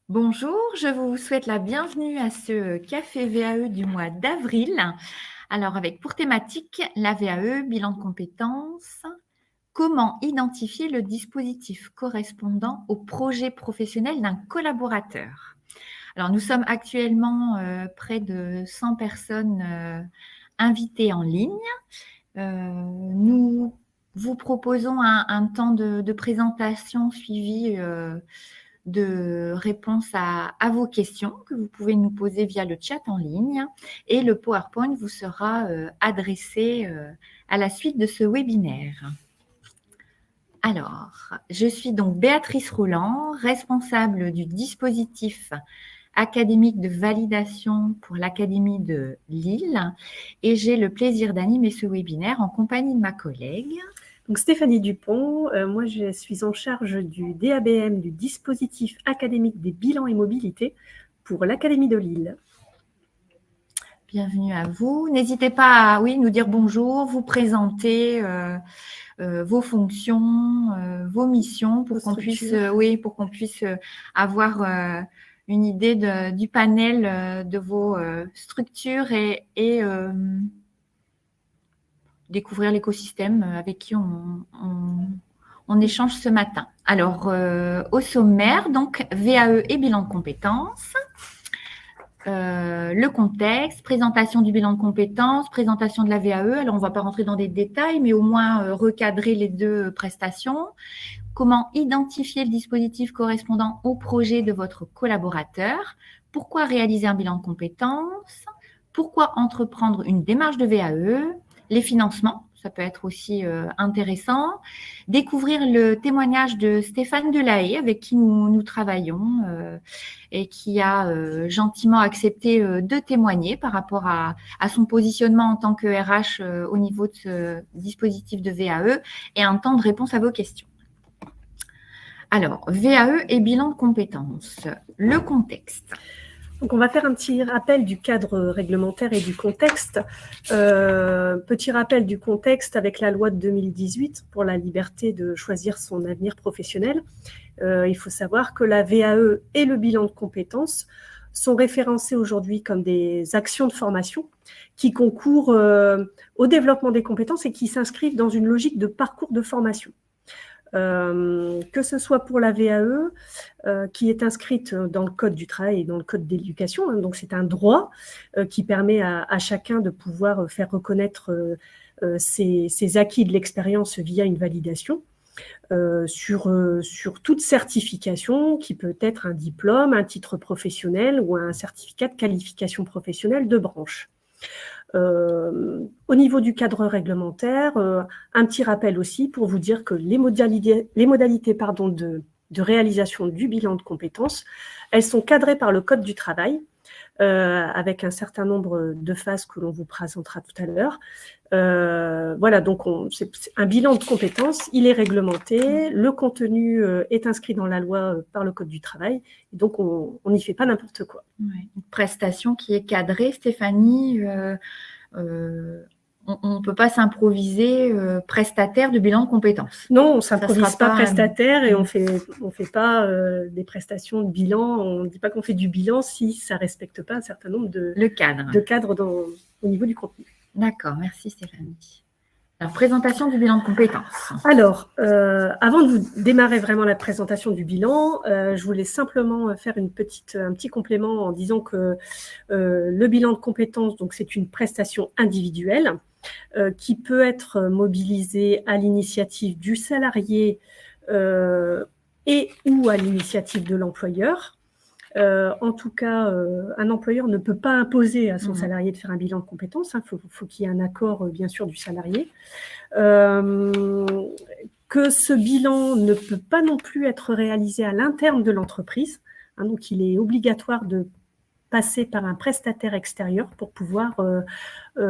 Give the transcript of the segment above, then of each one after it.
Bonjour, je vous souhaite la bienvenue à ce café VAE du mois d'avril. Alors, avec pour thématique la VAE, bilan de compétences, comment identifier le dispositif correspondant au projet professionnel d'un collaborateur. Alors, nous sommes actuellement près de 100 personnes invitées en ligne. Nous vous proposons un temps de présentation suivi de réponses à vos questions que vous pouvez nous poser via le chat en ligne et le PowerPoint vous sera adressé à la suite de ce webinaire. Alors, je suis donc Béatrice Roland, responsable du dispositif académique de validation pour l'Académie de Lille et j'ai le plaisir d'animer ce webinaire en compagnie de ma collègue. Donc Stéphanie Dupont, moi je suis en charge du DABM, du dispositif académique des bilans et mobilités pour l'Académie de Lille. Bienvenue à vous. N'hésitez pas à nous dire bonjour, vous présenter vos fonctions, vos missions pour qu'on puisse, avoir une idée du panel de vos structures et découvrir l'écosystème avec qui on échange ce matin. Alors, au sommaire, donc VAE et bilan de compétences. Le contexte, présentation du bilan de compétences, présentation de la VAE. Alors, on ne va pas rentrer dans des détails, mais au moins recadrer les deux prestations. Comment identifier le dispositif correspondant au projet de votre collaborateur? Pourquoi réaliser un bilan de compétences? Pourquoi entreprendre une démarche de VAE? Les financements, ça peut être aussi intéressant. Découvrir le témoignage de Stéphane Delahaye, avec qui nous travaillons et qui a gentiment accepté de témoigner par rapport à son positionnement en tant que RH au niveau de ce dispositif de VAE et un temps de réponse à vos questions. Alors, VAE et bilan de compétences, le contexte. Donc on va faire un petit rappel du cadre réglementaire et du contexte. Petit rappel du contexte avec la loi de 2018 pour la liberté de choisir son avenir professionnel. Il faut savoir que la VAE et le bilan de compétences sont référencés aujourd'hui comme des actions de formation qui concourent au développement des compétences et qui s'inscrivent dans une logique de parcours de formation. Que ce soit pour la VAE, qui est inscrite dans le Code du travail et dans le Code d'éducation, hein, donc c'est un droit qui permet à chacun de pouvoir faire reconnaître ses acquis de l'expérience via une validation sur toute certification qui peut être un diplôme, un titre professionnel ou un certificat de qualification professionnelle de branche. Au niveau du cadre réglementaire, un petit rappel aussi pour vous dire que les modalités de réalisation du bilan de compétences, elles sont cadrées par le Code du travail, avec un certain nombre de phases que l'on vous présentera tout à l'heure. Voilà, donc c'est un bilan de compétences, il est réglementé, le contenu est inscrit dans la loi par le Code du travail, et donc on n'y fait pas n'importe quoi. Ouais, une prestation qui est cadrée, Stéphanie. On ne peut pas s'improviser prestataire de bilan de compétences. Non, on ne s'improvise pas prestataire et on fait pas des prestations de bilan. On ne dit pas qu'on fait du bilan si ça ne respecte pas un certain nombre de cadres au niveau du contenu. D'accord, merci Stéphanie. Alors, présentation du bilan de compétences. Alors, avant de vous démarrer vraiment la présentation du bilan, je voulais simplement faire un petit complément en disant que le bilan de compétences, donc c'est une prestation individuelle qui peut être mobilisée à l'initiative du salarié et ou à l'initiative de l'employeur. En tout cas, un employeur ne peut pas imposer à son salarié de faire un bilan de compétences. Il faut qu'il y ait un accord, bien sûr, du salarié. Que ce bilan ne peut pas non plus être réalisé à l'interne de l'entreprise. Donc, il est obligatoire de passer par un prestataire extérieur pour pouvoir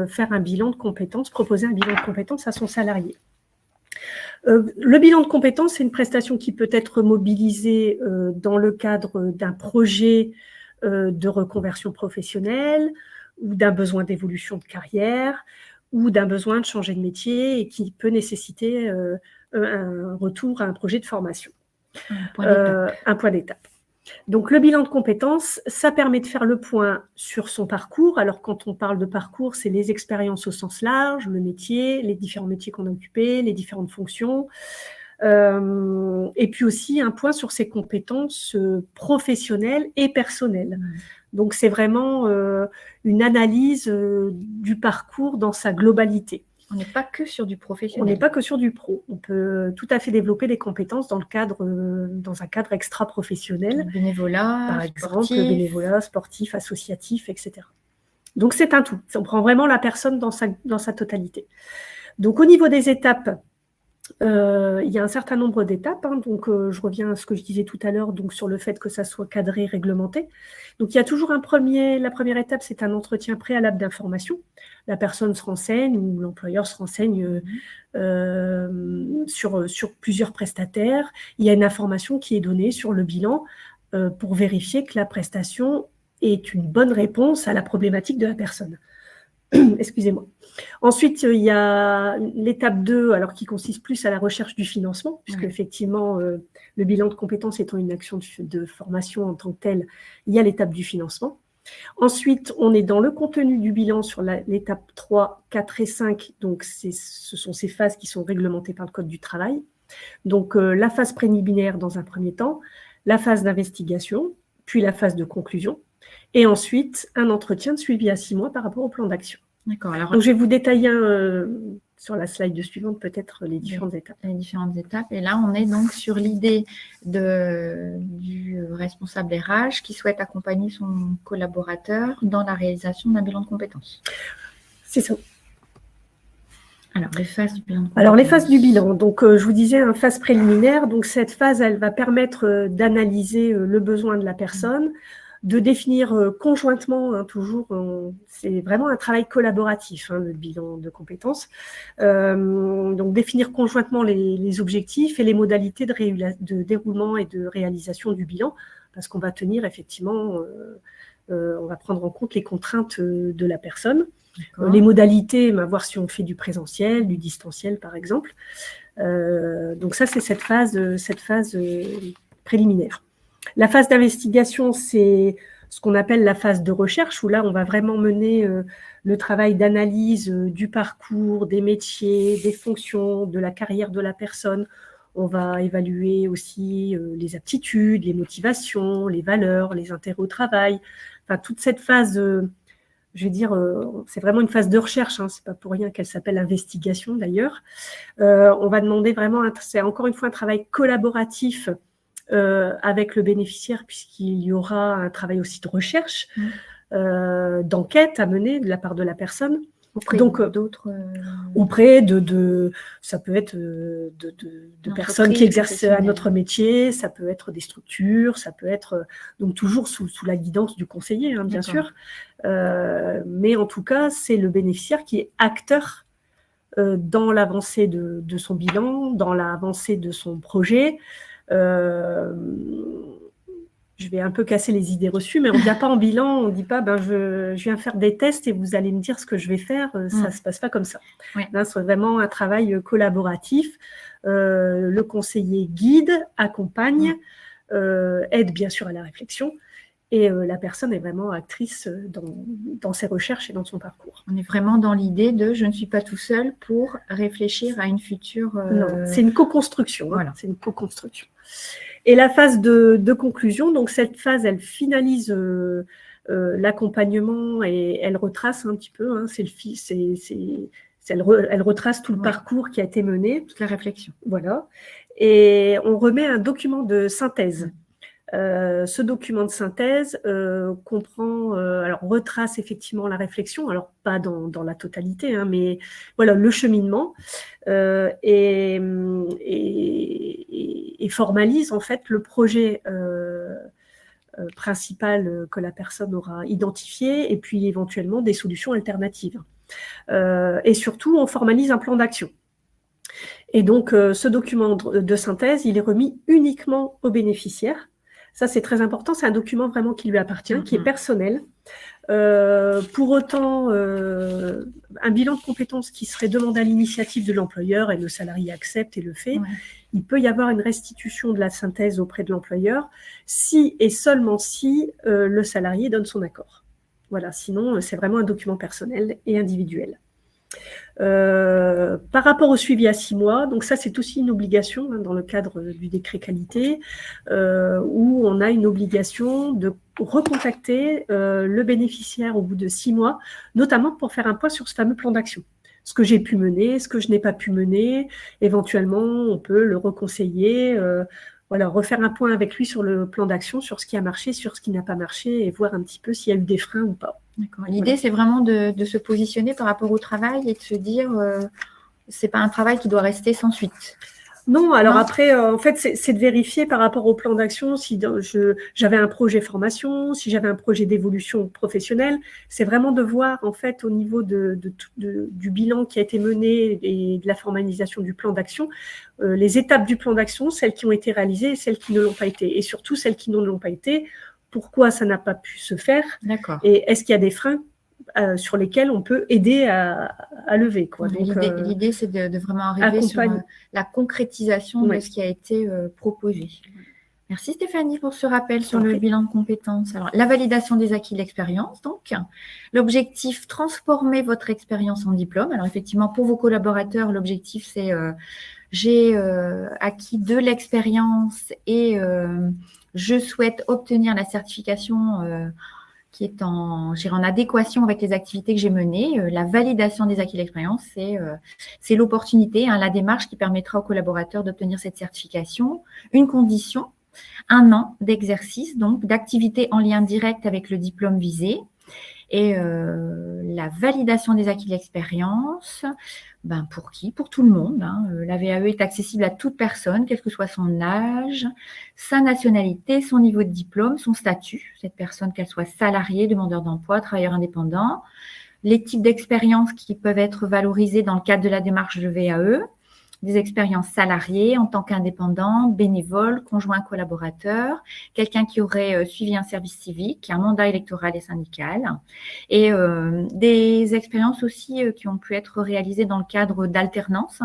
faire un bilan de compétences, proposer un bilan de compétences à son salarié. Le bilan de compétences, c'est une prestation qui peut être mobilisée dans le cadre d'un projet de reconversion professionnelle ou d'un besoin d'évolution de carrière ou d'un besoin de changer de métier et qui peut nécessiter un retour à un projet de formation. Un point d'étape. Donc, le bilan de compétences, ça permet de faire le point sur son parcours. Alors, quand on parle de parcours, c'est les expériences au sens large, le métier, les différents métiers qu'on a occupés, les différentes fonctions. Et puis aussi un point sur ses compétences professionnelles et personnelles. Donc, c'est vraiment une analyse du parcours dans sa globalité. On n'est pas que sur du On professionnel. n'est pas que sur du pro. On peut tout à fait développer des compétences dans un cadre extra-professionnel. Le bénévolat, Par exemple, sportif. le bénévolat, sportif, associatif, etc. Donc, c'est un tout. On prend vraiment la personne dans sa totalité. Donc, au niveau des étapes, il y a un certain nombre d'étapes. Donc, je reviens à ce que je disais tout à l'heure, donc sur le fait que ça soit cadré, réglementé. Donc, il y a toujours la première étape, c'est un entretien préalable d'information. La personne se renseigne ou l'employeur se renseigne sur plusieurs prestataires. Il y a une information qui est donnée sur le bilan pour vérifier que la prestation est une bonne réponse à la problématique de la personne. Excusez-moi. Ensuite, il y a l'étape 2, alors qui consiste plus à la recherche du financement, puisque effectivement, le bilan de compétences étant une action de formation en tant que telle, il y a l'étape du financement. Ensuite, on est dans le contenu du bilan sur l'étape 3, 4 et 5. Donc, ce sont ces phases qui sont réglementées par le Code du travail. Donc, la phase préliminaire dans un premier temps, la phase d'investigation, puis la phase de conclusion. Et ensuite, un entretien de suivi à 6 mois par rapport au plan d'action. D'accord. Alors, donc, je vais vous détailler sur la slide suivante peut-être les différentes étapes. Les différentes étapes. Et là, on est donc sur l'idée du responsable RH qui souhaite accompagner son collaborateur dans la réalisation d'un bilan de compétences. C'est ça. Alors, les phases du bilan. Alors, les phases du bilan. Donc, je vous disais, une phase préliminaire. Donc, cette phase, elle va permettre d'analyser le besoin de la personne, de définir conjointement, toujours, c'est vraiment un travail collaboratif, le bilan de compétences. Donc, définir conjointement les objectifs et les modalités de déroulement et de réalisation du bilan, parce qu'on va tenir effectivement, on va prendre en compte les contraintes de la personne. Les modalités, voir si on fait du présentiel, du distanciel, par exemple. Donc ça, c'est cette phase préliminaire. La phase d'investigation, c'est ce qu'on appelle la phase de recherche, où là, on va vraiment mener le travail d'analyse du parcours, des métiers, des fonctions, de la carrière de la personne. On va évaluer aussi les aptitudes, les motivations, les valeurs, les intérêts au travail. Enfin, toute cette phase... je vais dire, c'est vraiment une phase de recherche, c'est pas pour rien qu'elle s'appelle investigation d'ailleurs. On va demander vraiment, c'est encore une fois un travail collaboratif avec le bénéficiaire, puisqu'il y aura un travail aussi de recherche, d'enquête à mener de la part de la personne. Auprès d'autres. Auprès ça peut être de personnes qui exercent un autre métier, ça peut être des structures, ça peut être donc toujours sous la guidance du conseiller, bien sûr. Mais en tout cas, c'est le bénéficiaire qui est acteur dans l'avancée de son bilan, dans l'avancée de son projet. Je vais un peu casser les idées reçues, mais on ne vient pas en bilan, on ne dit pas je viens faire des tests et vous allez me dire ce que je vais faire, ça ne se passe pas comme ça. Oui. Là, c'est vraiment un travail collaboratif. Le conseiller guide, accompagne, aide bien sûr à la réflexion, et la personne est vraiment actrice dans ses recherches et dans son parcours. On est vraiment dans l'idée de je ne suis pas tout seul pour réfléchir à une future... Non, c'est une co-construction. Voilà. C'est une co-construction. Et la phase de conclusion, donc cette phase, elle finalise l'accompagnement et elle retrace un petit peu, elle retrace tout le parcours qui a été mené. Toute la réflexion. Voilà. Et on remet un document de synthèse. Ce document de synthèse comprend, retrace effectivement la réflexion, alors pas dans la totalité, mais voilà le cheminement et formalise en fait le projet principal que la personne aura identifié et puis éventuellement des solutions alternatives. Et surtout, on formalise un plan d'action. Et donc, ce document de synthèse, il est remis uniquement aux bénéficiaires. Ça, c'est très important. C'est un document vraiment qui lui appartient, qui est personnel. Pour autant, un bilan de compétences qui serait demandé à l'initiative de l'employeur et le salarié accepte et le fait, il peut y avoir une restitution de la synthèse auprès de l'employeur si et seulement si le salarié donne son accord. Voilà, sinon c'est vraiment un document personnel et individuel. Par rapport au suivi à 6 mois, donc ça c'est aussi une obligation dans le cadre du décret qualité, où on a une obligation de recontacter le bénéficiaire au bout de 6 mois, notamment pour faire un point sur ce fameux plan d'action. Ce que j'ai pu mener, ce que je n'ai pas pu mener, éventuellement on peut le reconseiller, voilà, refaire un point avec lui sur le plan d'action, sur ce qui a marché, sur ce qui n'a pas marché, et voir un petit peu s'il y a eu des freins ou pas. L'idée, c'est vraiment de se positionner par rapport au travail et de se dire, c'est pas un travail qui doit rester sans suite. Non, alors après, en fait, c'est de vérifier par rapport au plan d'action si j'avais un projet formation, si j'avais un projet d'évolution professionnelle. C'est vraiment de voir, en fait, au niveau du bilan qui a été mené et de la formalisation du plan d'action, les étapes du plan d'action, celles qui ont été réalisées et celles qui ne l'ont pas été. Et surtout, celles qui ne l'ont pas été, pourquoi ça n'a pas pu se faire et est-ce qu'il y a des freins sur lesquels on peut aider à lever. L'idée, c'est de vraiment arriver sur la concrétisation de ce qui a été proposé. Merci Stéphanie pour ce rappel sur le bilan de compétences. Alors, la validation des acquis de l'expérience, donc. L'objectif, transformer votre expérience en diplôme. Alors, effectivement, pour vos collaborateurs, l'objectif, c'est j'ai acquis de l'expérience et je souhaite obtenir la certification qui est en adéquation avec les activités que j'ai menées. La validation des acquis de l'expérience, c'est l'opportunité, la démarche qui permettra aux collaborateurs d'obtenir cette certification. Une condition, 1 an d'exercice, donc d'activité en lien direct avec le diplôme visé. Et la validation des acquis de l'expérience, pour qui? Pour tout le monde. La VAE est accessible à toute personne, quel que soit son âge, sa nationalité, son niveau de diplôme, son statut. Cette personne, qu'elle soit salariée, demandeur d'emploi, travailleur indépendant. Les types d'expériences qui peuvent être valorisées dans le cadre de la démarche de VAE. Des expériences salariées en tant qu'indépendant, bénévole, conjoint collaborateur, quelqu'un qui aurait suivi un service civique, un mandat électoral et syndical, et des expériences aussi qui ont pu être réalisées dans le cadre d'alternance,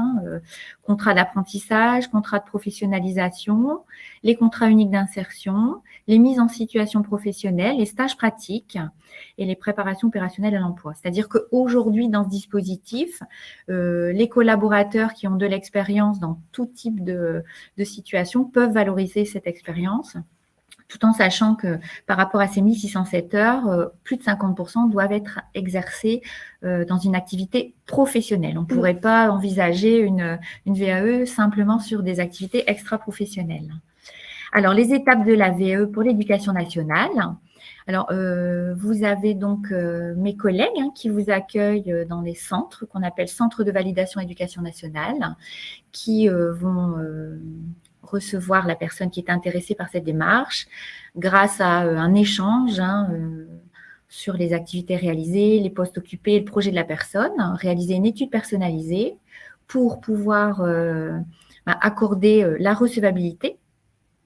contrat d'apprentissage, contrat de professionnalisation, les contrats uniques d'insertion, les mises en situation professionnelle, les stages pratiques et les préparations opérationnelles à l'emploi. C'est-à-dire qu'aujourd'hui, dans ce dispositif, les collaborateurs qui ont de l'expérience dans tout type de situation peuvent valoriser cette expérience, tout en sachant que par rapport à ces 1607 heures, plus de 50% doivent être exercés dans une activité professionnelle. On ne pourrait pas envisager une VAE simplement sur des activités extra-professionnelles. Alors, les étapes de la VAE pour l'éducation nationale. Alors, vous avez donc mes collègues qui vous accueillent dans les centres qu'on appelle centres de validation éducation nationale, qui vont recevoir la personne qui est intéressée par cette démarche grâce à un échange sur les activités réalisées, les postes occupés, le projet de la personne, réaliser une étude personnalisée pour pouvoir accorder la recevabilité.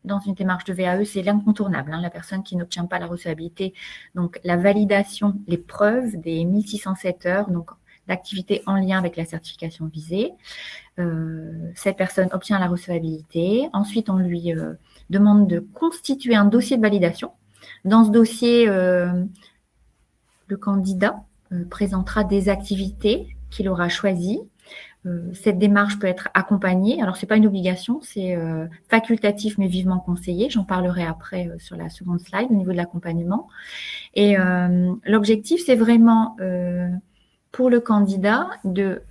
Dans une démarche de VAE, c'est l'incontournable. La personne qui n'obtient pas la recevabilité, donc la validation, les preuves des 1607 heures, donc d'activité en lien avec la certification visée. Cette personne obtient la recevabilité. Ensuite, on lui demande de constituer un dossier de validation. Dans ce dossier, le candidat présentera des activités qu'il aura choisies. Cette démarche peut être accompagnée. Alors, ce n'est pas une obligation, c'est facultatif mais vivement conseillé. J'en parlerai après sur la seconde slide au niveau de l'accompagnement. Et l'objectif, c'est vraiment pour le candidat de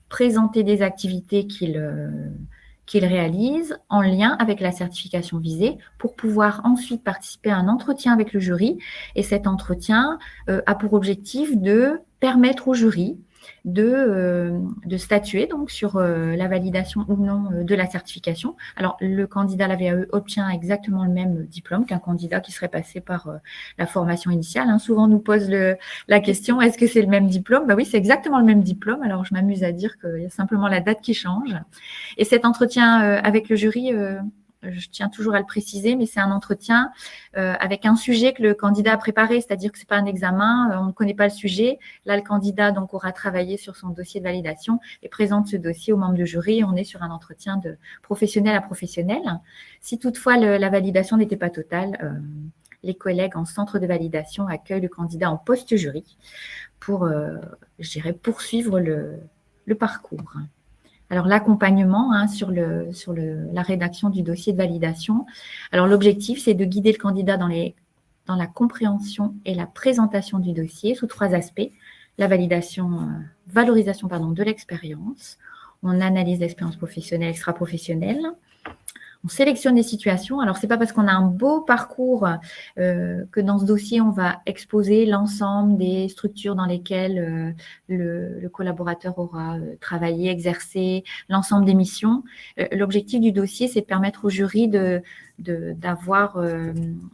présenter des activités qu'il réalise en lien avec la certification visée pour pouvoir ensuite participer à un entretien avec le jury. Et cet entretien a pour objectif de permettre au jury de statuer donc sur la validation ou non de la certification. Alors, le candidat à la VAE obtient exactement le même diplôme qu'un candidat qui serait passé par la formation initiale. Souvent, on nous pose la question, est-ce que c'est le même diplôme? Oui, c'est exactement le même diplôme. Alors, je m'amuse à dire qu'il y a simplement la date qui change. Et cet entretien avec le jury je tiens toujours à le préciser, mais c'est un entretien avec un sujet que le candidat a préparé, c'est-à-dire que ce n'est pas un examen, on ne connaît pas le sujet. Là, le candidat donc, aura travaillé sur son dossier de validation et présente ce dossier aux membres du jury. On est sur un entretien de professionnel à professionnel. Si toutefois la validation n'était pas totale, les collègues en centre de validation accueillent le candidat en post-jury pour, je dirais, poursuivre le parcours. Alors, l'accompagnement sur la rédaction du dossier de validation. Alors, l'objectif, c'est de guider le candidat dans la compréhension et la présentation du dossier sous 3 aspects. La valorisation de l'expérience. On analyse l'expérience professionnelle, extra-professionnelle. On sélectionne des situations. Alors, ce n'est pas parce qu'on a un beau parcours que dans ce dossier, on va exposer l'ensemble des structures dans lesquelles le collaborateur aura travaillé, exercé, l'ensemble des missions. L'objectif du dossier, c'est de permettre au jury d'avoir,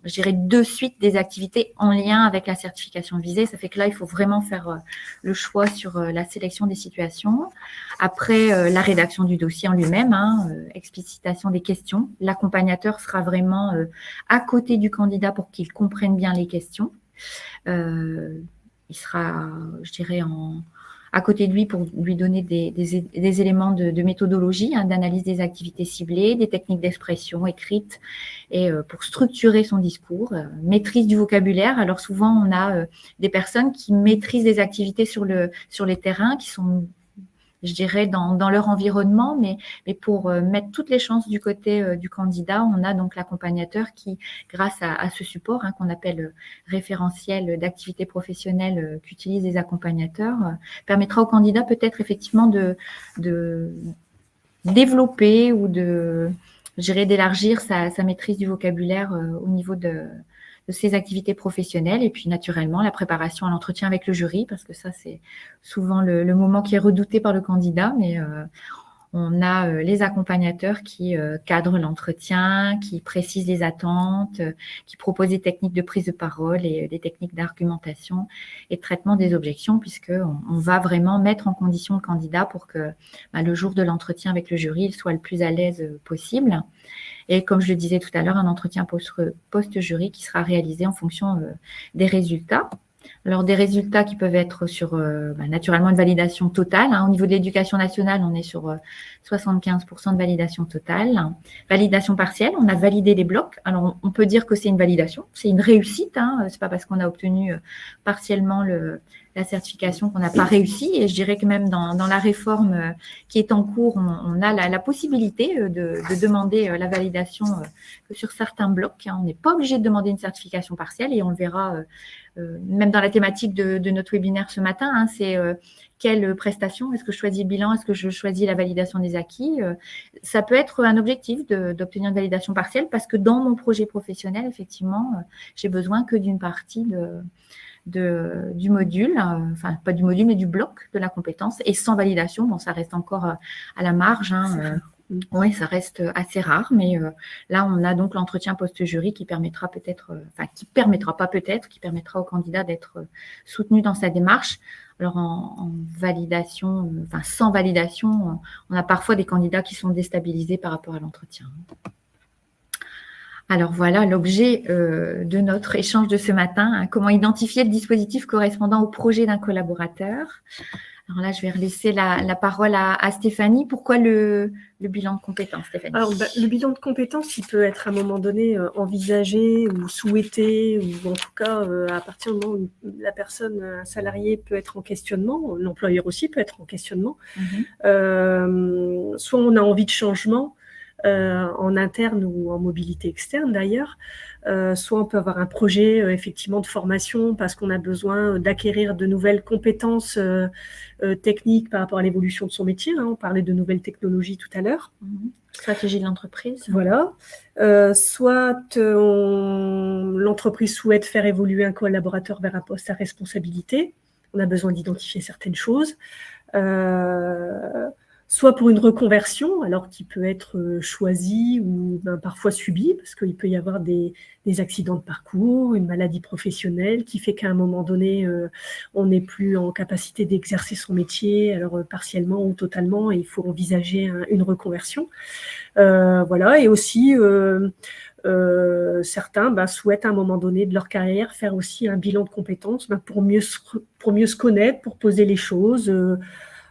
je dirais, de suite des activités en lien avec la certification visée. Ça fait que là, il faut vraiment faire le choix sur la sélection des situations. Après, la rédaction du dossier en lui-même, explicitation des questions. L'accompagnateur sera vraiment à côté du candidat pour qu'il comprenne bien les questions. Il sera, je dirais, à côté de lui pour lui donner des éléments de méthodologie, d'analyse des activités ciblées, des techniques d'expression écrites et pour structurer son discours, maîtrise du vocabulaire. Alors souvent, on a des personnes qui maîtrisent des activités sur les terrains qui sont, je dirais, dans leur environnement, mais pour mettre toutes les chances du côté du candidat, on a donc l'accompagnateur qui, grâce à ce support qu'on appelle référentiel d'activité professionnelle qu'utilisent les accompagnateurs, permettra au candidat peut-être effectivement de développer ou d'élargir sa maîtrise du vocabulaire au niveau de ses activités professionnelles et puis naturellement la préparation à l'entretien avec le jury parce que ça c'est souvent le moment qui est redouté par le candidat, mais on a les accompagnateurs qui cadrent l'entretien, qui précisent les attentes, qui proposent des techniques de prise de parole et des techniques d'argumentation et de traitement des objections puisqu'on va vraiment mettre en condition le candidat pour que le jour de l'entretien avec le jury, il soit le plus à l'aise possible. Et comme je le disais tout à l'heure, un entretien post-jury qui sera réalisé en fonction des résultats. Alors, des résultats qui peuvent être sur, naturellement, une validation totale. Au niveau de l'éducation nationale, on est sur 75% de validation totale. Validation partielle, on a validé les blocs. Alors, on peut dire que c'est une validation, c'est une réussite. Ce n'est pas parce qu'on a obtenu partiellement la certification qu'on n'a pas réussi. Et je dirais que même dans la réforme qui est en cours, on a la possibilité de demander la validation que sur certains blocs. On n'est pas obligé de demander une certification partielle et on le verra même dans la thématique de notre webinaire ce matin, c'est quelle prestation, est-ce que je choisis le bilan, est-ce que je choisis la validation des acquis. Ça peut être un objectif d'obtenir une validation partielle parce que dans mon projet professionnel, effectivement, j'ai besoin que d'une partie du module, enfin pas du module, mais du bloc de la compétence. Et sans validation, bon, ça reste encore à la marge. Oui, ça reste assez rare, mais là, on a donc l'entretien post-jury qui permettra qui permettra au candidat d'être soutenu dans sa démarche. Alors, en validation, sans validation, on a parfois des candidats qui sont déstabilisés par rapport à l'entretien. Alors voilà l'objet de notre échange de ce matin. Comment identifier le dispositif correspondant au projet d'un collaborateur. Alors là, je vais laisser la parole à Stéphanie. Pourquoi le bilan de compétences, Stéphanie? Alors, le bilan de compétences, il peut être à un moment donné envisagé ou souhaité, ou en tout cas, à partir du moment où la personne, un salarié, peut être en questionnement, l'employeur aussi peut être en questionnement. Soit on a envie de changement, en interne ou en mobilité externe d'ailleurs, soit on peut avoir un projet effectivement de formation parce qu'on a besoin d'acquérir de nouvelles compétences techniques par rapport à l'évolution de son métier. On parlait de nouvelles technologies tout à l'heure. Stratégie de l'entreprise. Voilà. Soit l'entreprise souhaite faire évoluer un collaborateur vers un poste à responsabilité. On a besoin d'identifier certaines choses. soit pour une reconversion, alors qui peut être choisie ou parfois subie, parce qu'il peut y avoir des accidents de parcours, une maladie professionnelle qui fait qu'à un moment donné, on n'est plus en capacité d'exercer son métier, alors partiellement ou totalement, et il faut envisager une reconversion. Voilà, et aussi certains souhaitent à un moment donné de leur carrière faire aussi un bilan de compétences pour mieux se connaître, pour poser les choses,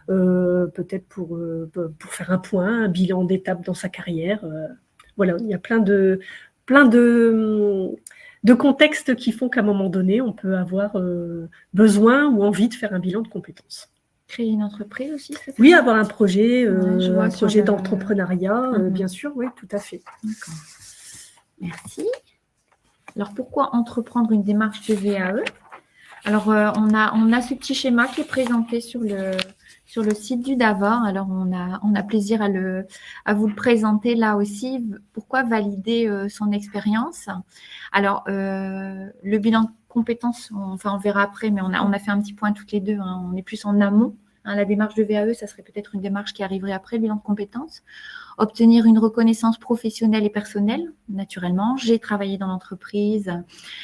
peut-être pour faire un point, un bilan d'étape dans sa carrière. Voilà, il y a plein de contextes qui font qu'à un moment donné, on peut avoir besoin ou envie de faire un bilan de compétences. Créer une entreprise aussi, c'est ça? Oui, avoir un projet, Ouais, d'entrepreneuriat, bien sûr, oui, tout à fait. D'accord. Merci. Alors, pourquoi entreprendre une démarche de VAE? Alors, on a ce petit schéma qui est présenté sur le site du Davor. Alors, on a plaisir à vous le présenter là aussi. Pourquoi valider son expérience? Alors, le bilan de compétences, on le verra après, mais on a fait un petit point toutes les deux. Hein, on est plus en amont. Hein, la démarche de VAE, ça serait peut-être une démarche qui arriverait après le bilan de compétences. Obtenir une reconnaissance professionnelle et personnelle, naturellement. J'ai travaillé dans l'entreprise,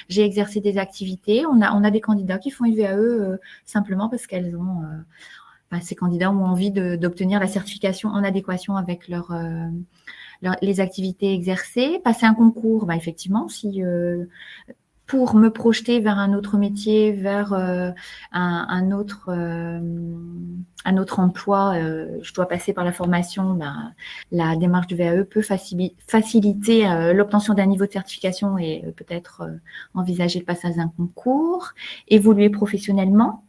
j'ai exercé des activités. On a des candidats qui font une VAE simplement parce qu'elles ont, ces candidats ont envie d'obtenir la certification en adéquation avec les activités exercées. Passer un concours, effectivement, si pour me projeter vers un autre métier, vers un autre emploi, je dois passer par la formation. La démarche du VAE peut faciliter l'obtention d'un niveau de certification et peut-être envisager le passage d'un concours, évoluer professionnellement.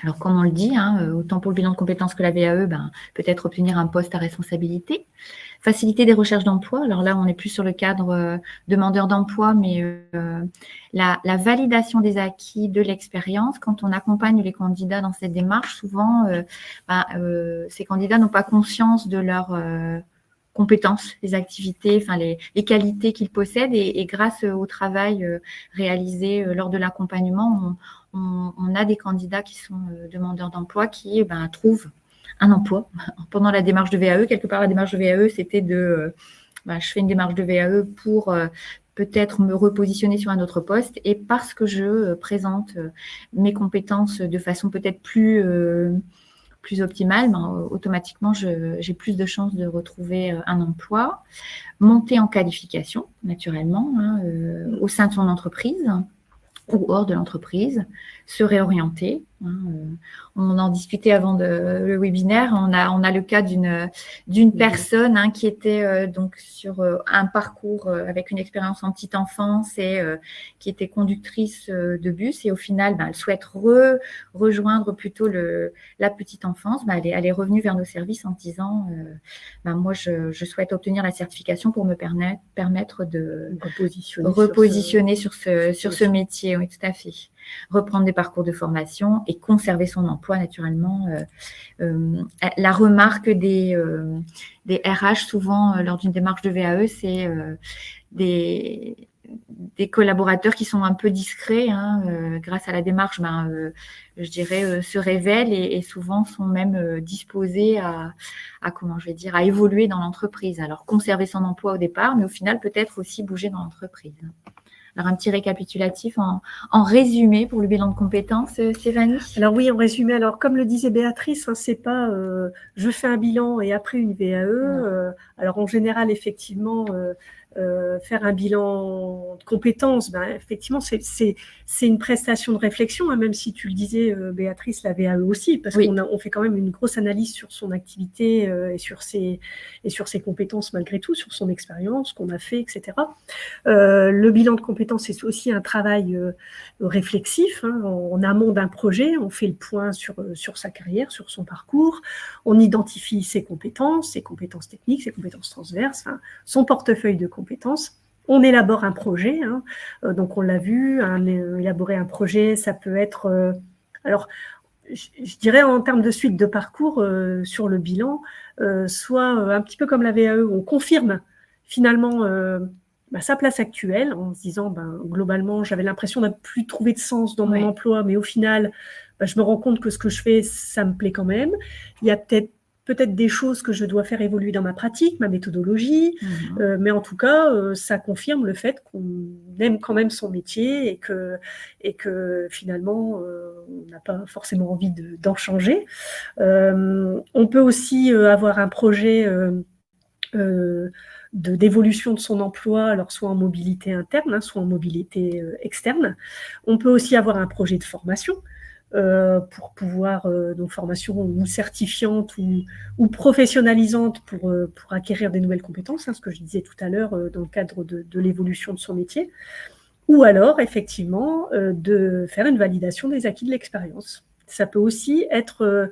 Alors, comme on le dit, autant pour le bilan de compétences que la VAE, peut-être obtenir un poste à responsabilité. Faciliter des recherches d'emploi. Alors là, on n'est plus sur le cadre demandeur d'emploi, mais la validation des acquis de l'expérience. Quand on accompagne les candidats dans cette démarche, souvent, ces candidats n'ont pas conscience de leurs compétences, les activités, les qualités qu'ils possèdent. Et grâce au travail réalisé lors de l'accompagnement, on a des candidats qui sont demandeurs d'emploi qui trouvent un emploi pendant la démarche de VAE. Quelque part, la démarche de VAE, c'était je fais une démarche de VAE pour peut-être me repositionner sur un autre poste, et parce que je présente mes compétences de façon peut-être plus optimale, automatiquement, j'ai plus de chances de retrouver un emploi. Monter en qualification, naturellement, au sein de son entreprise ou hors de l'entreprise, se réorienter. On en discutait avant le webinaire. On a le cas d'une personne qui était donc sur un parcours avec une expérience en petite enfance et qui était conductrice de bus, et au final, elle souhaite rejoindre plutôt la petite enfance. Elle est revenue vers nos services en disant moi, je souhaite obtenir la certification pour me permettre de repositionner sur ce métier. Oui, tout à fait. Reprendre des parcours de formation et conserver son emploi, naturellement. La remarque des RH, souvent, lors d'une démarche de VAE, c'est des collaborateurs qui sont un peu discrets, grâce à la démarche, je dirais, se révèlent et souvent sont même disposés à évoluer dans l'entreprise. Alors, conserver son emploi au départ, mais au final, peut-être aussi bouger dans l'entreprise. Alors, un petit récapitulatif en résumé pour le bilan de compétences, Stéphanie. Alors oui, en résumé, alors comme le disait Béatrice, c'est pas je fais un bilan et après une VAE. Alors en général, effectivement, faire un bilan de compétences, effectivement, c'est une prestation de réflexion, même si tu le disais, Béatrice, la VAE aussi, parce qu'on fait quand même une grosse analyse sur son activité et sur ses compétences malgré tout, sur son expérience qu'on a fait, etc. Le bilan de compétences, c'est aussi un travail réflexif, en amont d'un projet. On fait le point sur sa carrière, sur son parcours, on identifie ses compétences techniques, ses compétences transverses, son portefeuille de compétences. On élabore un projet, donc on l'a vu, élaborer un projet, ça peut être... alors, je dirais en termes de suite de parcours sur le bilan, soit un petit peu comme la VAE, on confirme finalement sa place actuelle en se disant, globalement, j'avais l'impression de ne plus trouver de sens dans mon emploi, mais au final, je me rends compte que ce que je fais, ça me plaît quand même. Il y a peut-être peut-être des choses que je dois faire évoluer dans ma pratique, ma méthodologie, mais en tout cas, ça confirme le fait qu'on aime quand même son métier et que finalement, on n'a pas forcément envie d'en changer. On peut aussi avoir un projet d'évolution de son emploi, alors soit en mobilité interne, soit en mobilité externe. On peut aussi avoir un projet de formation pour pouvoir, donc formation ou certifiante ou professionnalisante pour acquérir des nouvelles compétences, ce que je disais tout à l'heure dans le cadre de l'évolution de son métier, ou alors effectivement de faire une validation des acquis de l'expérience. Ça peut aussi être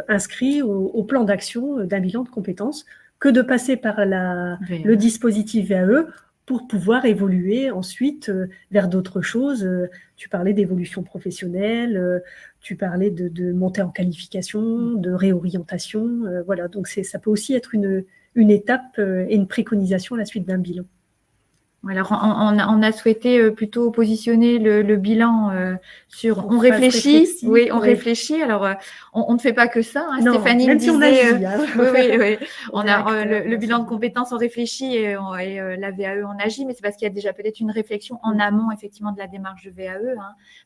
inscrit au plan d'action d'un bilan de compétences que de passer par le dispositif VAE pour pouvoir évoluer ensuite vers d'autres choses. Tu parlais d'évolution professionnelle, tu parlais de montée en qualification, de réorientation. Voilà, donc ça peut aussi être une étape et une préconisation à la suite d'un bilan. Alors, on a souhaité plutôt positionner le bilan sur on réfléchit. Oui, on réfléchit. Alors, on ne fait pas que ça. Non, Stéphanie même me disait. Si on agit, oui. On a le bilan de compétences, on réfléchit et la VAE, on agit. Mais c'est parce qu'il y a déjà peut-être une réflexion en amont, effectivement, de la démarche de VAE.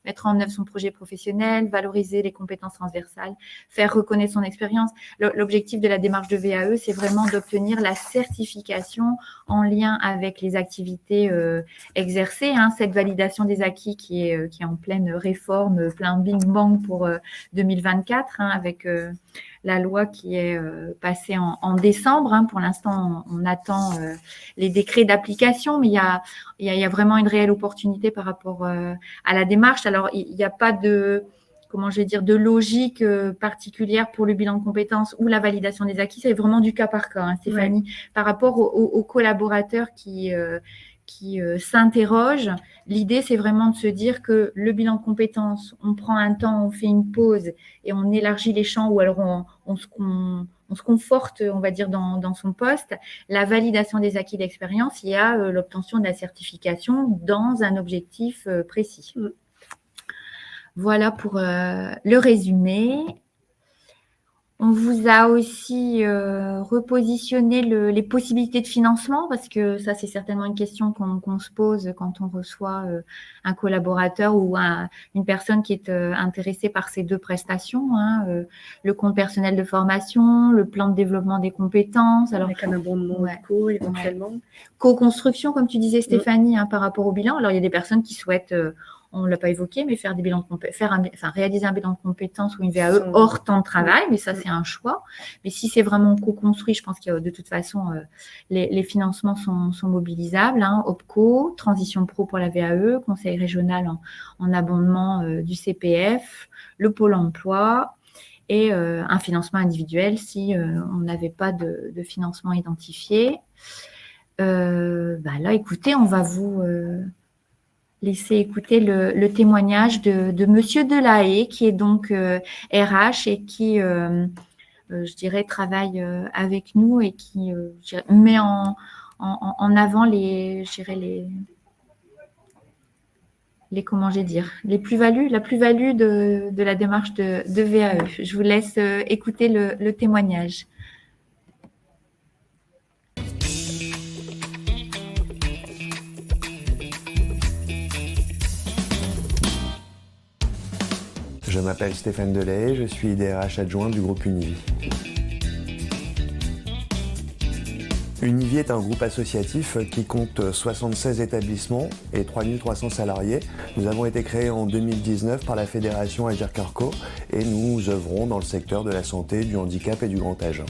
Mettre en œuvre son projet professionnel, valoriser les compétences transversales, faire reconnaître son expérience. L'objectif de la démarche de VAE, c'est vraiment d'obtenir la certification en lien avec les activités exercée, cette validation des acquis qui est en pleine réforme, plein bing bang pour 2024, avec la loi qui est passée en décembre. Pour l'instant, on attend les décrets d'application, mais il y a vraiment une réelle opportunité par rapport à la démarche. Alors, il n'y a pas de logique particulière pour le bilan de compétences ou la validation des acquis. C'est vraiment du cas par cas, Stéphanie. Ouais. Par rapport aux collaborateurs qui s'interrogent, l'idée, c'est vraiment de se dire que le bilan de compétences, on prend un temps, on fait une pause et on élargit les champs ou alors on se conforte, on va dire, dans son poste. La validation des acquis d'expérience, il y a l'obtention de la certification dans un objectif précis. Voilà pour le résumé. On vous a aussi repositionné les possibilités de financement parce que ça, c'est certainement une question qu'on se pose quand on reçoit un collaborateur ou une personne qui est intéressée par ces deux prestations, le compte personnel de formation, le plan de développement des compétences. Alors, avec un abondement co éventuellement. Co-construction, comme tu disais, Stéphanie, par rapport au bilan. Alors, il y a des personnes qui souhaitent... on ne l'a pas évoqué, mais faire des bilans réaliser un bilan de compétences ou une VAE hors temps de travail, mais ça, c'est un choix. Mais si c'est vraiment co-construit, je pense que de toute façon, les financements sont mobilisables. OPCO, Transition Pro pour la VAE, Conseil régional en abondement du CPF, le Pôle emploi et un financement individuel si on n'avait pas de financement identifié. Là, écoutez, on va vous... laisser écouter le témoignage de Monsieur Delahaye, qui est donc RH et qui, je dirais, travaille avec nous et qui met en avant les plus-values, la plus-value de la démarche de VAE. Je vous laisse écouter le témoignage. Je m'appelle Stéphane Delahaye, je suis DRH adjoint du groupe Univie. Univie est un groupe associatif qui compte 76 établissements et 3300 salariés. Nous avons été créés en 2019 par la fédération Agir Carco et nous œuvrons dans le secteur de la santé, du handicap et du grand âge.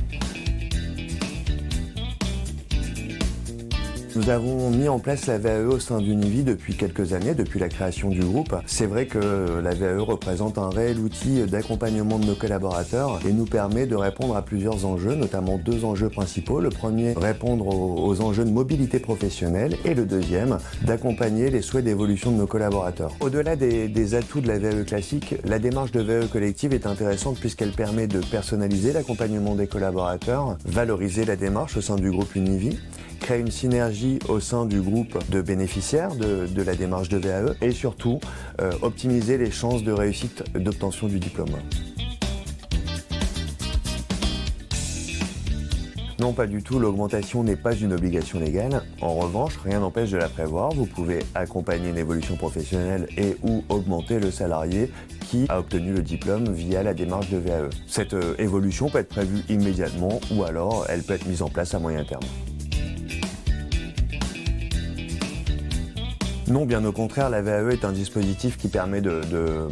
Nous avons mis en place la VAE au sein d'Univie depuis quelques années, depuis la création du groupe. C'est vrai que la VAE représente un réel outil d'accompagnement de nos collaborateurs et nous permet de répondre à plusieurs enjeux, notamment deux enjeux principaux. Le premier, répondre aux enjeux de mobilité professionnelle et le deuxième, d'accompagner les souhaits d'évolution de nos collaborateurs. Au-delà des atouts de la VAE classique, la démarche de VAE collective est intéressante puisqu'elle permet de personnaliser l'accompagnement des collaborateurs, valoriser la démarche au sein du groupe Univie, créer une synergie au sein du groupe de bénéficiaires de la démarche de VAE et surtout optimiser les chances de réussite d'obtention du diplôme. Non, pas du tout, l'augmentation n'est pas une obligation légale. En revanche, rien n'empêche de la prévoir. Vous pouvez accompagner une évolution professionnelle et ou augmenter le salarié qui a obtenu le diplôme via la démarche de VAE. Cette évolution peut être prévue immédiatement ou alors elle peut être mise en place à moyen terme. Non, bien au contraire, la VAE est un dispositif qui permet de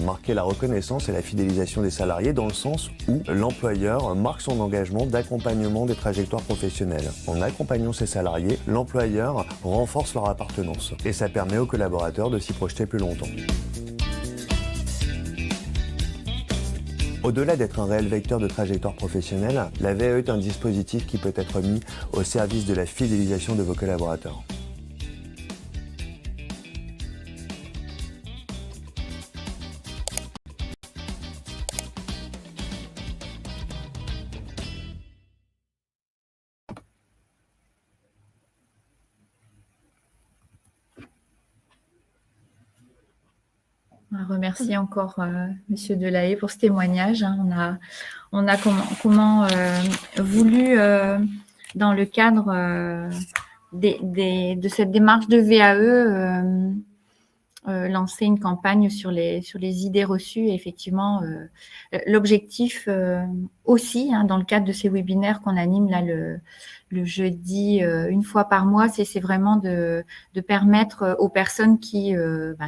marquer la reconnaissance et la fidélisation des salariés dans le sens où l'employeur marque son engagement d'accompagnement des trajectoires professionnelles. En accompagnant ses salariés, l'employeur renforce leur appartenance et ça permet aux collaborateurs de s'y projeter plus longtemps. Au-delà d'être un réel vecteur de trajectoire professionnelle, la VAE est un dispositif qui peut être mis au service de la fidélisation de vos collaborateurs. On remercie encore Monsieur Delahaye pour ce témoignage. On a voulu, dans le cadre de cette démarche de VAE, lancer une campagne sur les idées reçues. Et effectivement, l'objectif aussi, dans le cadre de ces webinaires qu'on anime là le jeudi, une fois par mois, c'est vraiment de permettre aux personnes qui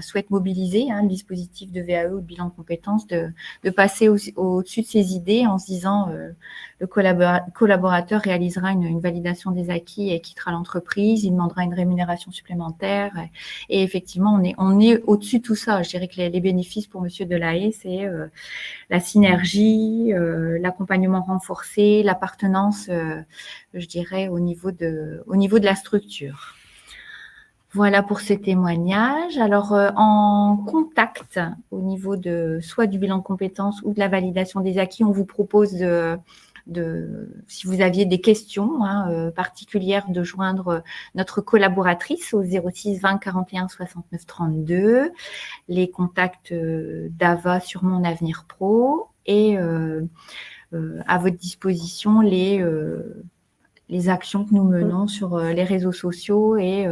souhaitent mobiliser le dispositif de VAE ou de bilan de compétences de passer au-dessus de ces idées en se disant le collaborateur réalisera une validation des acquis et quittera l'entreprise, il demandera une rémunération supplémentaire et effectivement on est au-dessus de tout ça. Je dirais que les bénéfices pour Monsieur Delahaye, c'est la synergie, l'accompagnement renforcé, l'appartenance, je dirais, au niveau de la structure. Voilà pour ces témoignages. Alors, en contact au niveau soit du bilan de compétences ou de la validation des acquis, on vous propose si vous aviez des questions particulières, de joindre notre collaboratrice au 06 20 41 69 32, les contacts d'Ava sur Mon Avenir Pro et à votre disposition les actions que nous menons sur les réseaux sociaux et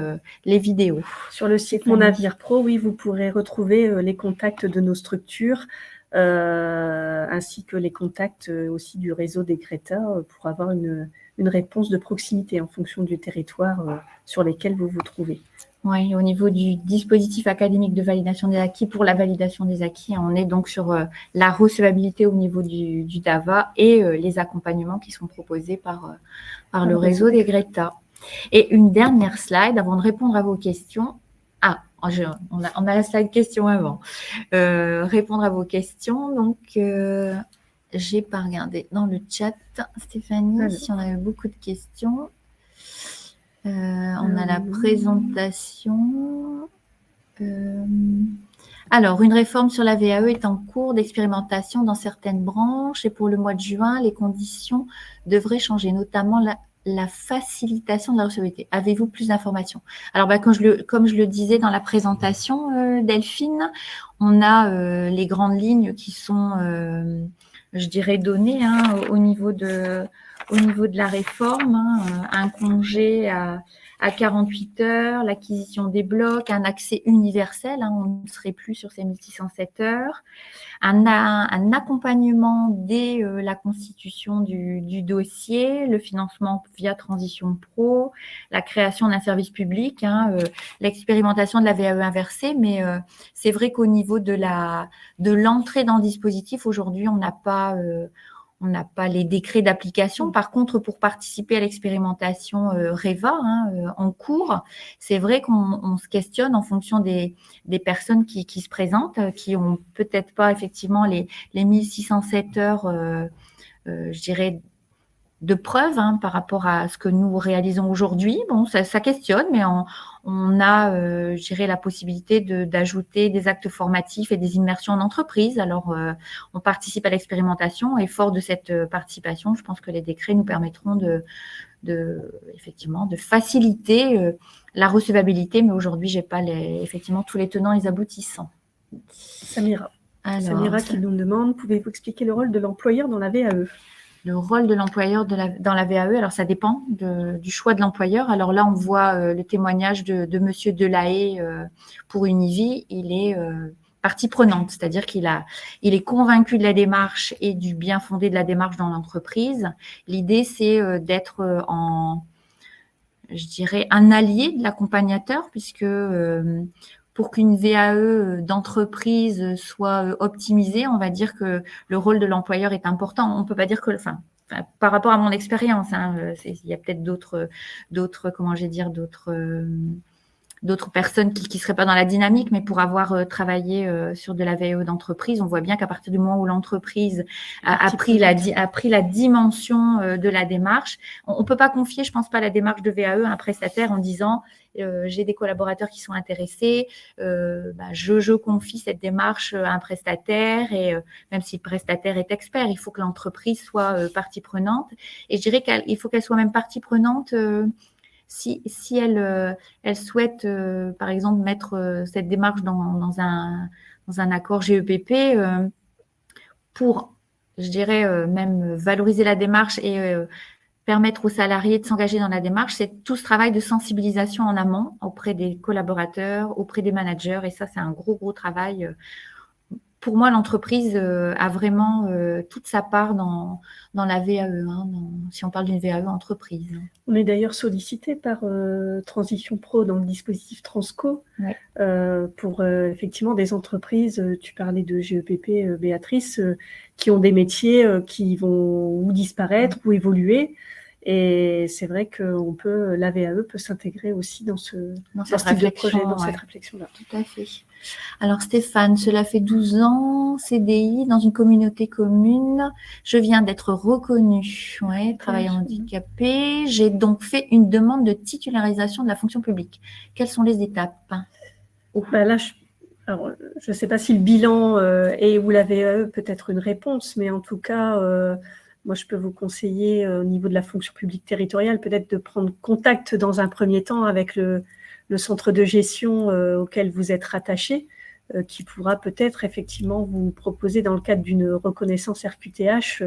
les vidéos. Sur le site Mon Avenir Pro, oui, vous pourrez retrouver les contacts de nos structures, ainsi que les contacts aussi du réseau des Greta pour avoir une réponse de proximité en fonction du territoire sur lesquels vous vous trouvez. Oui, au niveau du dispositif académique de validation des acquis, pour la validation des acquis, on est donc sur la recevabilité au niveau du DAVA et les accompagnements qui sont proposés par le réseau des Greta. Et une dernière slide avant de répondre à vos questions. On a la slide question avant. Répondre à vos questions. Donc, j'ai pas regardé dans le chat, Stéphanie, si on avait beaucoup de questions. On a la présentation. Alors, une réforme sur la VAE est en cours d'expérimentation dans certaines branches et pour le mois de juin, les conditions devraient changer, notamment la facilitation de la recevabilité. Avez-vous plus d'informations? Alors, comme je le disais dans la présentation, Delphine, on a les grandes lignes qui sont, je dirais, données au niveau de la réforme, un congé à 48 heures, l'acquisition des blocs, un accès universel, on ne serait plus sur ces 1607 heures, un accompagnement dès la constitution du dossier, le financement via Transition Pro, la création d'un service public, l'expérimentation de la VAE inversée, mais c'est vrai qu'au niveau de l'entrée dans le dispositif, aujourd'hui, on n'a pas les décrets d'application. Par contre, pour participer à l'expérimentation REVA en cours, c'est vrai qu'on se questionne en fonction des personnes qui se présentent, qui ont peut-être pas effectivement les 1607 heures, je dirais, de preuves par rapport à ce que nous réalisons aujourd'hui. Bon, ça questionne, mais on a, je dirais, la possibilité d'ajouter des actes formatifs et des immersions en entreprise. Alors, on participe à l'expérimentation et fort de cette participation, je pense que les décrets nous permettront effectivement, de faciliter la recevabilité, mais aujourd'hui, j'ai pas effectivement tous les tenants et les aboutissants. Samira qui nous demande, pouvez-vous expliquer le rôle de l'employeur dans la VAE? le rôle de l'employeur dans la VAE, alors ça dépend du choix de l'employeur. Alors là, on voit le témoignage de Monsieur Delahaye pour Univi. Il est partie prenante, c'est-à-dire il est convaincu de la démarche et du bien fondé de la démarche dans l'entreprise. L'idée, c'est d'être je dirais, un allié de l'accompagnateur, puisque pour qu'une VAE d'entreprise soit optimisée, on va dire que le rôle de l'employeur est important. On ne peut pas dire que, par rapport à mon expérience, il y a peut-être d'autres personnes qui seraient pas dans la dynamique, mais pour avoir travaillé sur de la VAE d'entreprise, on voit bien qu'à partir du moment où l'entreprise a pris la dimension de la démarche, on peut pas confier, je pense pas, la démarche de VAE à un prestataire en disant j'ai des collaborateurs qui sont intéressés, je confie cette démarche à un prestataire et même si le prestataire est expert, il faut que l'entreprise soit partie prenante. Et je dirais qu'il faut qu'elle soit même partie prenante si elle souhaite, par exemple, mettre cette démarche dans un accord GEPP pour, je dirais, même valoriser la démarche et permettre aux salariés de s'engager dans la démarche, c'est tout ce travail de sensibilisation en amont auprès des collaborateurs, auprès des managers. Et ça, c'est un gros travail. Pour moi, l'entreprise a vraiment toute sa part dans la VAE, si on parle d'une VAE entreprise. On est d'ailleurs sollicité par Transition Pro dans le dispositif Transco pour effectivement des entreprises, tu parlais de GEPP, Béatrice, qui ont des métiers qui vont ou disparaître ou évoluer. Et c'est vrai que la VAE peut s'intégrer aussi dans ce type de projet, dans cette réflexion-là. Tout à fait. Alors Stéphane, cela fait 12 ans, CDI dans une communauté commune. Je viens d'être reconnue, travailleur handicapé. J'ai donc fait une demande de titularisation de la fonction publique. Quelles sont les étapes? Là, je ne sais pas si le bilan et ou la VAE peut être une réponse, mais en tout cas, moi, je peux vous conseiller au niveau de la fonction publique territoriale, peut-être de prendre contact dans un premier temps avec le centre de gestion auquel vous êtes rattaché, qui pourra peut-être effectivement vous proposer, dans le cadre d'une reconnaissance RQTH,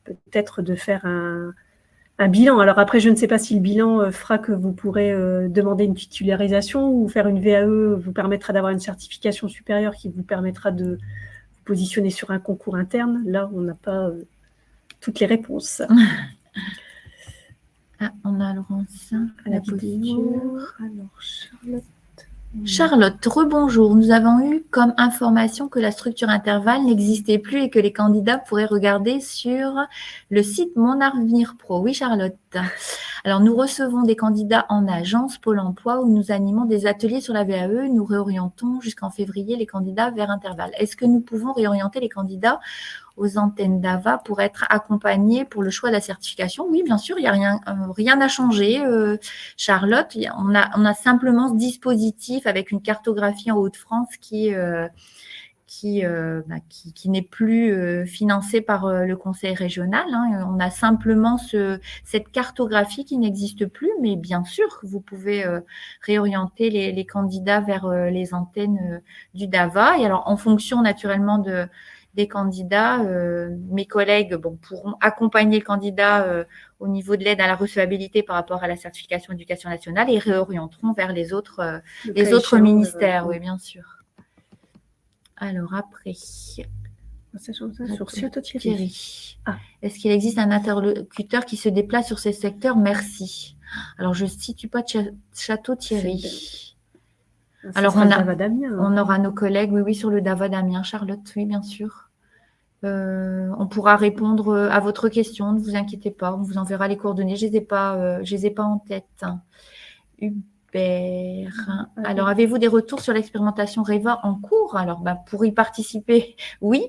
peut-être de faire un bilan. Alors après, je ne sais pas si le bilan fera que vous pourrez demander une titularisation ou faire une VAE vous permettra d'avoir une certification supérieure qui vous permettra de vous positionner sur un concours interne. Là, on n'a pas toutes les réponses. On a Laurence à la vidéo. Alors, Charlotte, rebonjour. Nous avons eu comme information que la structure intervalle n'existait plus et que les candidats pourraient regarder sur le site Mon Avenir Pro. Oui, Charlotte. Alors, nous recevons des candidats en agence Pôle emploi où nous animons des ateliers sur la VAE. Nous réorientons jusqu'en février les candidats vers intervalle. Est-ce que nous pouvons réorienter les candidats aux antennes d'AVA pour être accompagnés pour le choix de la certification? Oui, bien sûr, il n'y a rien n'a changé. Charlotte, on a simplement ce dispositif avec une cartographie en Hauts-de-France qui n'est plus financé par le conseil régional. On a simplement cette cartographie qui n'existe plus, mais bien sûr, vous pouvez réorienter les candidats vers les antennes du DAVA. Et alors, en fonction naturellement des candidats, mes collègues pourront accompagner le candidat au niveau de l'aide à la recevabilité par rapport à la certification éducation nationale et réorienteront vers les autres ministères, oui, bien sûr. Alors après, sur Château-Thierry. Est-ce qu'il existe un interlocuteur qui se déplace sur ces secteurs? Merci. Alors, je ne situe pas Château-Thierry. Alors, on aura nos collègues, oui, sur le DAVA d'Amiens, Charlotte, oui, bien sûr. On pourra répondre à votre question, ne vous inquiétez pas, on vous enverra les coordonnées, je les ai pas en tête. Alors, avez-vous des retours sur l'expérimentation REVA en cours? Alors, pour y participer, oui,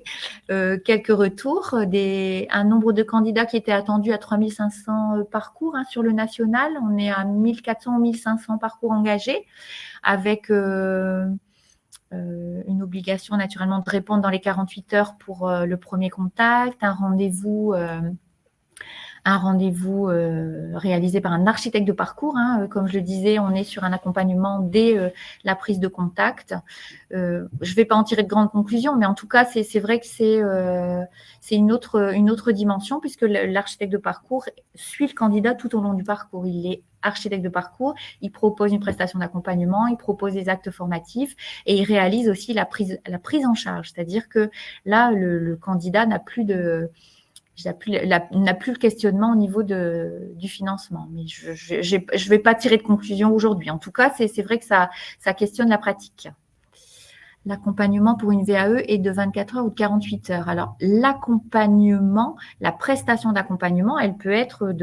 quelques retours. Un nombre de candidats qui étaient attendus à 3500 parcours sur le national. On est à 1400 ou 1500 parcours engagés avec une obligation naturellement de répondre dans les 48 heures pour le premier contact, un rendez-vous un rendez-vous réalisé par un architecte de parcours. Comme je le disais, on est sur un accompagnement dès la prise de contact. Je ne vais pas en tirer de grandes conclusions, mais en tout cas, c'est vrai que c'est une autre dimension, puisque l'architecte de parcours suit le candidat tout au long du parcours. Il est architecte de parcours, il propose une prestation d'accompagnement, il propose des actes formatifs et il réalise aussi la prise en charge. C'est-à-dire que là, le candidat n'a plus le questionnement au niveau du financement. Mais je vais pas tirer de conclusion aujourd'hui. En tout cas, c'est vrai que ça questionne la pratique. L'accompagnement pour une VAE est de 24 heures ou de 48 heures. Alors, l'accompagnement, la prestation d'accompagnement, elle peut être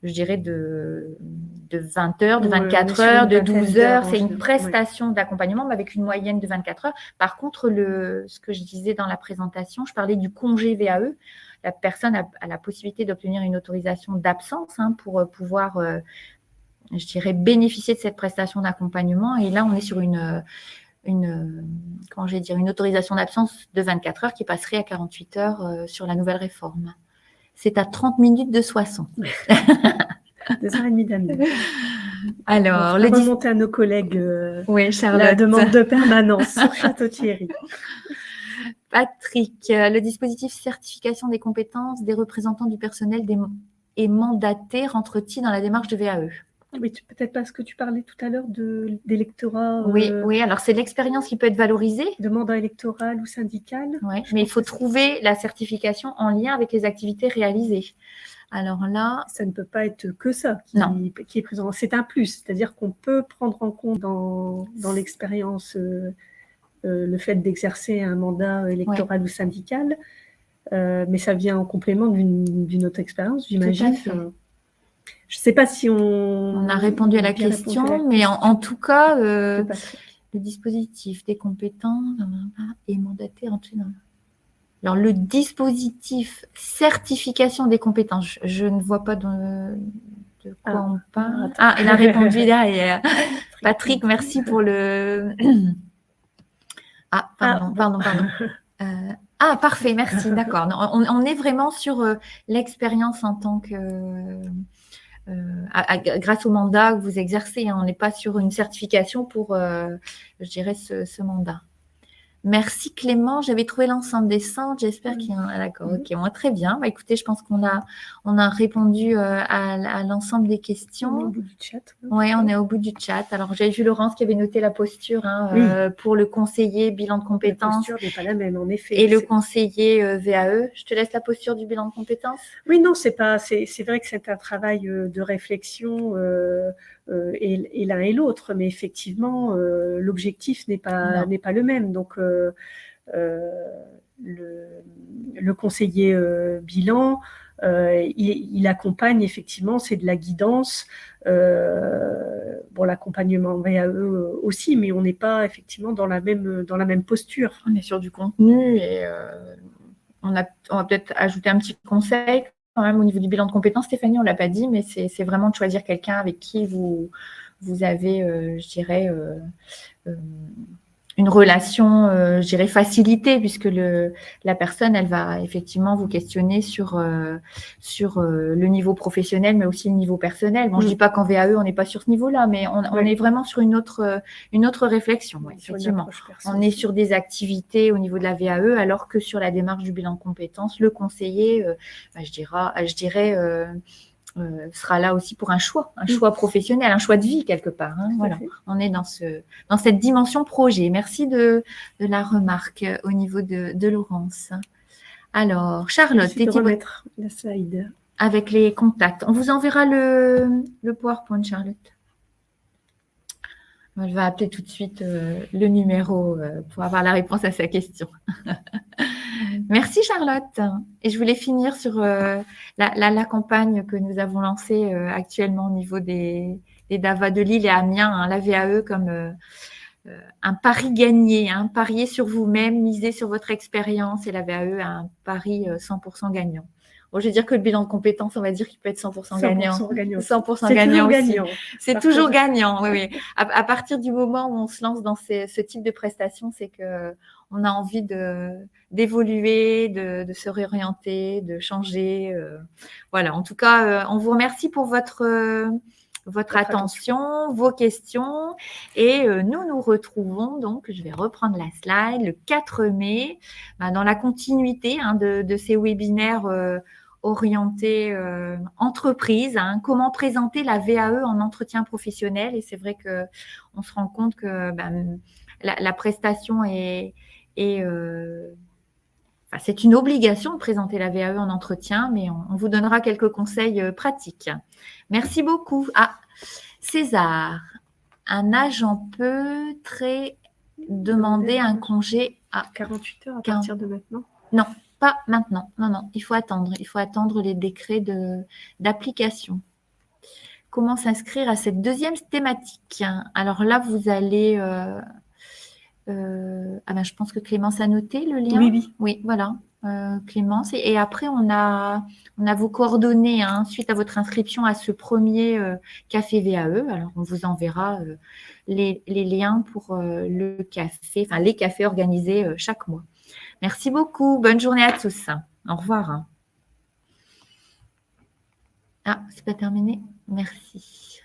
je dirais de 20 heures, de 24 heures, de 12 heures. C'est une prestation d'accompagnement, mais avec une moyenne de 24 heures. Par contre, ce que je disais dans la présentation, je parlais du congé VAE. La personne a la possibilité d'obtenir une autorisation d'absence pour pouvoir, je dirais, bénéficier de cette prestation d'accompagnement. Et là, on est sur une autorisation d'absence de 24 heures qui passerait à 48 heures sur la nouvelle réforme. C'est à 30 minutes de Soissons. 2h30 d'Amiens. Alors, on va remonter à nos collègues Charlotte. La demande de permanence sur Château-Thierry. Patrick, le dispositif certification des compétences des représentants du personnel et mandatés rentre-t-il dans la démarche de VAE? Oui, peut-être parce que tu parlais tout à l'heure d'électorat. Oui, alors c'est l'expérience qui peut être valorisée. De mandat électoral ou syndical. Oui, mais il faut trouver la certification en lien avec les activités réalisées. Alors là… Ça ne peut pas être que ça qui est présent. C'est un plus, c'est-à-dire qu'on peut prendre en compte dans l'expérience le fait d'exercer un mandat électoral ou syndical, mais ça vient en complément d'une autre expérience, j'imagine. Je ne sais pas si on a répondu à la question, mais en tout cas, le dispositif des compétences est mandaté Alors, le dispositif certification des compétences, je ne vois pas de quoi on parle. Il a répondu derrière. Patrick, merci pour le… pardon. Parfait, merci, d'accord. On est vraiment sur l'expérience en tant que… grâce au mandat que vous exercez. On n'est pas sur une certification pour, je dirais, ce mandat. Merci Clément, j'avais trouvé l'ensemble des centres, j'espère qu'il y a un… D'accord, ok, très bien. Écoutez, je pense qu'on a répondu à l'ensemble des questions. On est au bout du chat. Oui, on est au bout du chat. Alors, j'avais vu Laurence qui avait noté la posture pour le conseiller bilan de compétences. La posture n'est pas la même, en effet. Et le conseiller VAE. Je te laisse la posture du bilan de compétences. Oui, non, c'est vrai que c'est un travail de réflexion et l'un et l'autre, mais effectivement, l'objectif n'est pas le même. Donc, le conseiller bilan, il accompagne effectivement, c'est de la guidance, l'accompagnement VAE aussi, mais on n'est pas effectivement dans la même posture. On est sur du contenu et on va peut-être ajouter un petit conseil quand même au niveau du bilan de compétences. Stéphanie, on ne l'a pas dit, mais c'est vraiment de choisir quelqu'un avec qui vous avez, je dirais, une relation, je dirais, facilitée, puisque la personne, elle va effectivement vous questionner sur le niveau professionnel, mais aussi le niveau personnel. Bon, je ne dis pas qu'en VAE, on n'est pas sur ce niveau-là, mais on est vraiment sur une autre réflexion, effectivement. On est sur des activités au niveau de la VAE, alors que sur la démarche du bilan de compétences, le conseiller, je dirais sera là aussi pour un choix professionnel, un choix de vie quelque part. Voilà, on est dans cette dimension projet. Merci de la remarque au niveau de Laurence. Alors, Charlotte, de remettre la slide avec les contacts. On vous enverra le PowerPoint, Charlotte. Elle va appeler tout de suite le numéro pour avoir la réponse à sa question. Merci Charlotte. Et je voulais finir sur la campagne que nous avons lancée actuellement au niveau des DAVA de Lille et Amiens, la VAE comme un pari gagné, parier sur vous-même, miser sur votre expérience, et la VAE un pari 100% gagnant. Bon, je vais dire que le bilan de compétences, on va dire qu'il peut être 100% gagnant. 100% gagnant aussi. C'est toujours gagnant, oui. À partir du moment où on se lance dans ce type de prestations, c'est que on a envie d'évoluer, de se réorienter, de changer. Voilà, en tout cas, on vous remercie pour votre attention, vos questions. Et nous retrouvons, donc, je vais reprendre la slide, le 4 mai, dans la continuité de ces webinaires orientés entreprise, comment présenter la VAE en entretien professionnel. Et c'est vrai qu'on se rend compte que la prestation est c'est une obligation de présenter la VAE en entretien, mais on vous donnera quelques conseils pratiques. Merci beaucoup. Ah, César, un agent peut demander un congé à 48 heures à partir de maintenant? Non, pas maintenant. Non, il faut attendre. Il faut attendre les décrets d'application. Comment s'inscrire à cette deuxième thématique? Alors là, vous allez... je pense que Clémence a noté le lien. Oui. Oui, voilà. Clémence. Et après, on a vos coordonnées suite à votre inscription à ce premier café VAE. Alors, on vous enverra les liens pour le café, enfin les cafés organisés chaque mois. Merci beaucoup. Bonne journée à tous. Au revoir. Ah, c'est pas terminé. Merci.